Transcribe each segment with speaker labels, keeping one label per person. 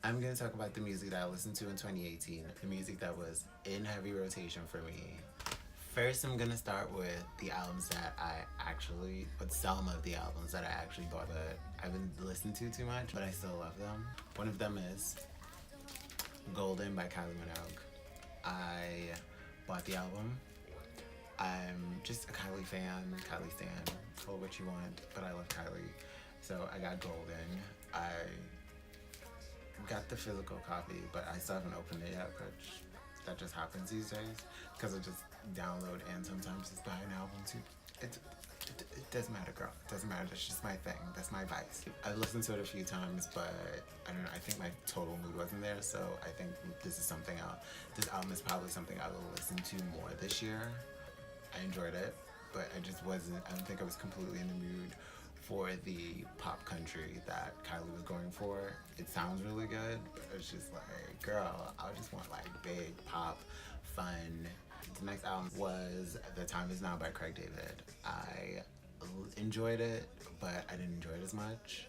Speaker 1: I'm gonna talk about the music that I listened to in 2018, the music that was in heavy rotation for me. First, I'm gonna start with the albums that I actually, with some of the albums that I actually bought, but I haven't listened to too much, but I still love them. One of them is Golden by Kylie Minogue. I bought the album. I'm just a Kylie fan, Kylie stan, call it what you want, but I love Kylie. So I got Golden. I got the physical copy, but I still haven't opened it yet, which that just happens these days because I just download and sometimes just buy an album too. It doesn't matter, girl. It doesn't matter. That's just my thing. That's my vice. I've listened to it a few times, but I don't know. I think my total mood wasn't there, so I think this is something this album is probably something I will listen to more this year. I enjoyed it, but I just wasn't. I don't think I was completely in the mood for the pop country that Kylie was going for. It sounds really good, but it's just like, girl, I just want like big pop, fun. The next album was The Time Is Now by Craig David. I enjoyed it, but I didn't enjoy it as much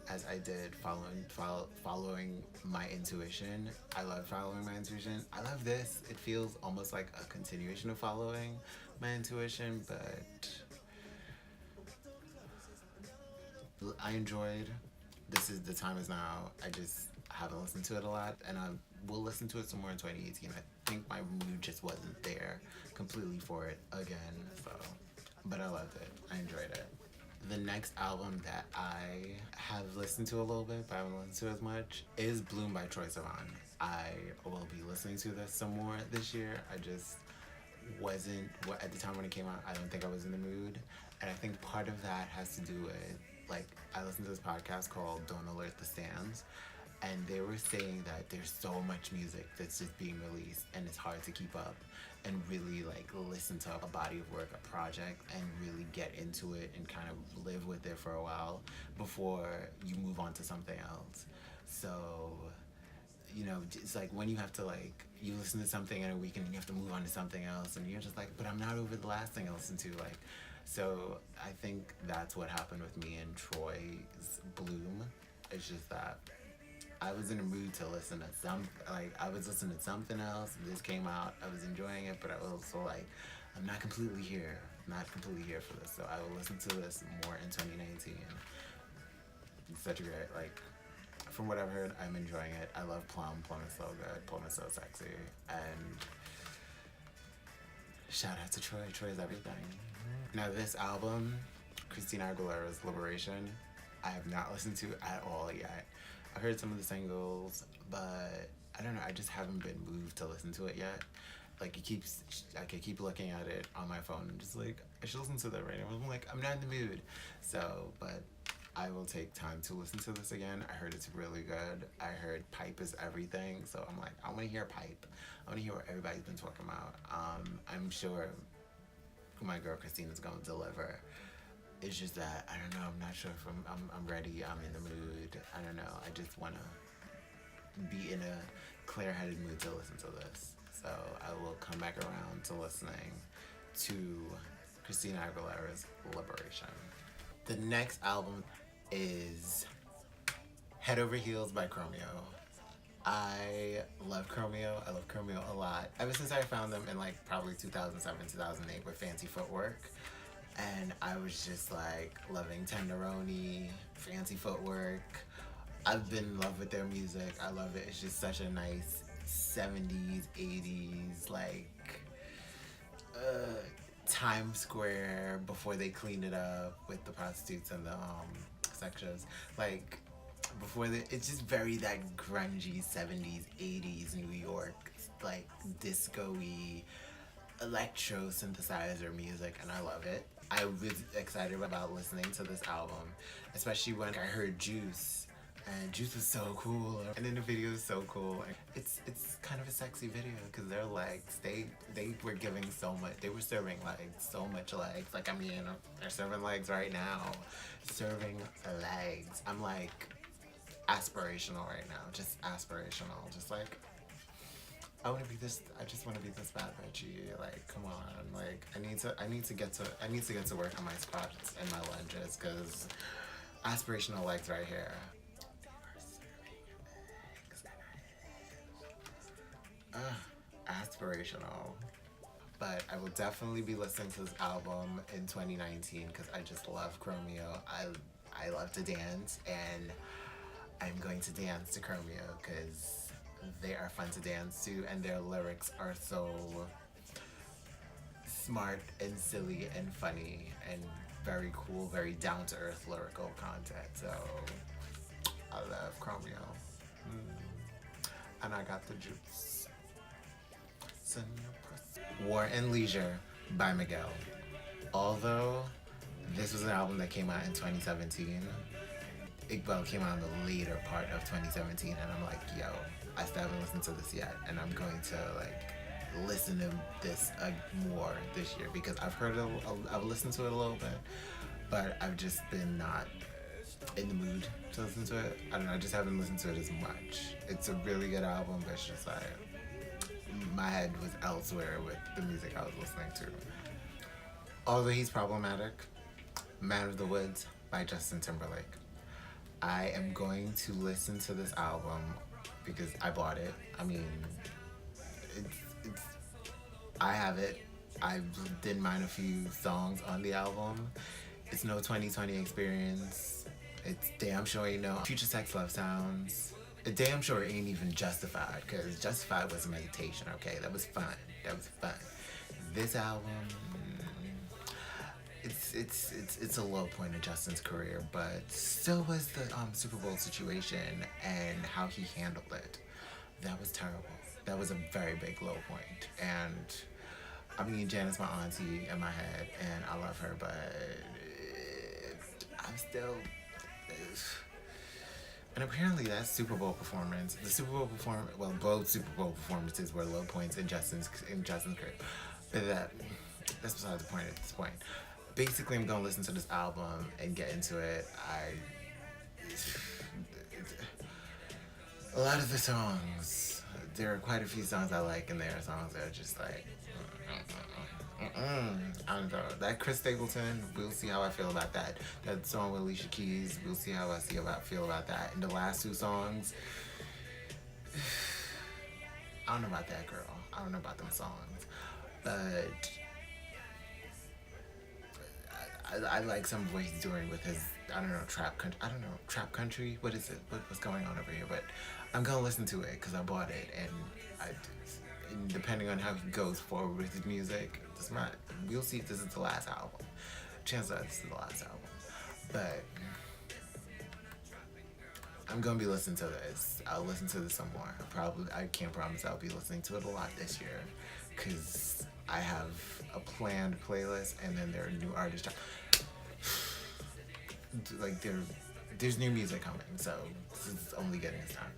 Speaker 1: as I did following my intuition. I love following my intuition. I love this. It feels almost like a continuation of following my intuition, but I enjoyed. This is The Time Is Now. I just haven't listened to it a lot, and I will listen to it some more in 2018. I think my mood just wasn't there completely for it again, so, but I loved it. I enjoyed it. The next album that I have listened to a little bit, but I haven't listened to as much, is Bloom by Troye Sivan. I will be listening to this some more this year. I just wasn't, at the time when it came out, I don't think I was in the mood. And I think part of that has to do with, like, I listened to this podcast called Don't Alert the Stands, and they were saying that there's so much music that's just being released and it's hard to keep up and really like listen to a body of work, a project, and really get into it and kind of live with it for a while before you move on to something else. So, you know, it's like when you have to like, you listen to something in a week and you have to move on to something else and you're just like, but I'm not over the last thing I listened to. Like, so I think that's what happened with me and Troy's Bloom. It's just that I was in a mood to listen to I was listening to something else. This came out, I was enjoying it, but I was also like, I'm not completely here. I'm not completely here for this. So I will listen to this more in 2019. It's such a great, like, from what I've heard, I'm enjoying it. I love Plum. Plum is so good. Plum is so sexy. And shout out to Troy. Troy is everything. Now this album, Christina Aguilera's Liberation, I have not listened to at all yet. I've heard some of the singles, but I don't know, I just haven't been moved to listen to it yet. Like, I keep looking at it on my phone and just like, I should listen to that right now. I'm like, I'm not in the mood. So, but I will take time to listen to this again. I heard it's really good. I heard Pipe is everything. So I'm like, I want to hear Pipe. I want to hear what everybody's been talking about. I'm sure my girl Christina's going to deliver. It's just that, I don't know, I'm not sure if I'm ready, I'm in the mood. I don't know, I just want to be in a clear-headed mood to listen to this. So I will come back around to listening to Christina Aguilera's Liberation. The next album is Head Over Heels by Chromeo. I love Chromeo. I love Chromeo a lot. Ever since I found them in like probably 2007, 2008 with Fancy Footwork. And I was just like loving Tenderoni, Fancy Footwork. I've been in love with their music. I love it. It's just such a nice 70s, 80s, like Times Square before they cleaned it up with the prostitutes and the sex shows. Like it's just very that grungy 70s, 80s New York, like disco-y, electro synthesizer music, and I love it. I was excited about listening to this album, especially when I heard Juice, and Juice was so cool, and then the video is so cool. It's kind of a sexy video because their legs, they were giving so much. They were serving legs, so much legs. Like, I mean, they're serving legs right now, serving legs. I'm like aspirational right now, just aspirational, just like. I just want to be this bad bitchy. Like, come on. Like, I need to get to work on my squats and my lunges, because aspirational legs right here. They were serving legs inspirational. But I will definitely be listening to this album in 2019 because I just love Chromeo. I love to dance, and I'm going to dance to Chromeo because they are fun to dance to, and their lyrics are so smart and silly and funny and very cool, very down to earth lyrical content. So I love Chromeo. And I got the juice. War and Leisure by Miguel. Although this was an album that came out in 2017, it came out in the later part of 2017, and I'm like, yo, I still haven't listened to this yet, and I'm going to like listen to this more this year because I've heard it, I've listened to it a little bit, but I've just been not in the mood to listen to it. I don't know, I just haven't listened to it as much. It's a really good album, but it's just like my head was elsewhere with the music I was listening to. Although he's problematic, Man of the Woods by Justin Timberlake. I am going to listen to this album because I bought it. I mean, it's I have it. I didn't mind a few songs on the album. It's no 2020 experience. It's damn sure ain't no Future Sex Love Sounds. It damn sure ain't even Justified, because Justified was a meditation, okay? That was fun. That was fun. This album, it's a low point in Justin's career, but so was the Super Bowl situation and how he handled it. That was terrible. That was a very big low point. And I mean, Janet's my auntie in my head, and I love her, but I'm still. And apparently that Super Bowl performance, both Super Bowl performances were low points in Justin's career. But that's beside the point at this point. Basically, I'm gonna listen to this album and get into it. A lot of the songs, there are quite a few songs I like, and there are songs that are just like, I don't know. That Chris Stapleton, we'll see how I feel about that. That song with Alicia Keys, we'll see how I feel about that. And the last two songs, I don't know about that girl. I don't know about them songs. But I like some of what he's doing with his, trap country. What is it? What's going on over here? But I'm gonna listen to it because I bought it, and depending on how he goes forward with his music, we'll see if this is the last album. Chances are this is the last album. But I'm gonna be listening to this. I'll listen to this some more. I can't promise I'll be listening to it a lot this year, because I have a planned playlist, and then there are new artists. Like there's new music coming, so this is only getting started.